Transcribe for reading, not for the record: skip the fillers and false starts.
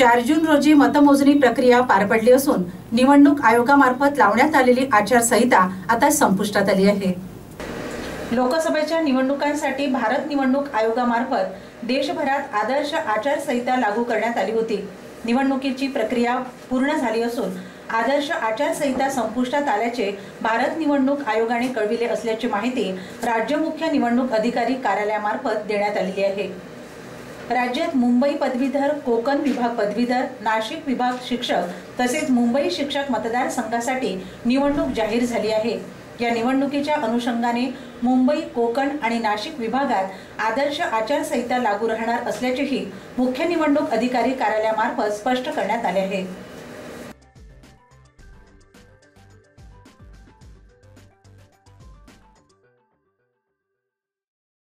4 जून रोजी मतमोजणी प्रक्रिया पार पडली असून निवडणूक आयोगामार्फत लावण्यात आलेली आचारसंहिता आता संपुष्टात आली आहे। लोकसभेच्या निवडणुकांसाठी भारत निवडणूक आयोगामार्फत देशभरात आदर्श आचारसंहिता लागू करण्यात आली होती। निवडणुकीची प्रक्रिया पूर्ण झाली असून आदर्श आचारसंहिता संपुष्टात आल्याचे भारत निवडणूक आयोगाने कळविले असल्याची माहिती राज्य मुख्य निवडणूक अधिकारी कार्यालयामार्फत देण्यात आली आहे। राज्यात मुंबई पदवीधर, कोकण विभाग पदवीधर, नाशिक विभाग शिक्षक तसेच मुंबई शिक्षक मतदारसंघासाठी निवडणूक जाहीर झाली आहे। या निवडणुकीच्या अनुषंगाने मुंबई, कोकण आणि नाशिक विभागात आदर्श आचारसंहिता लागू राहणार असल्याचेही मुख्य निवडणूक अधिकारी कार्यालयामार्फत स्पष्ट करण्यात आले आहे।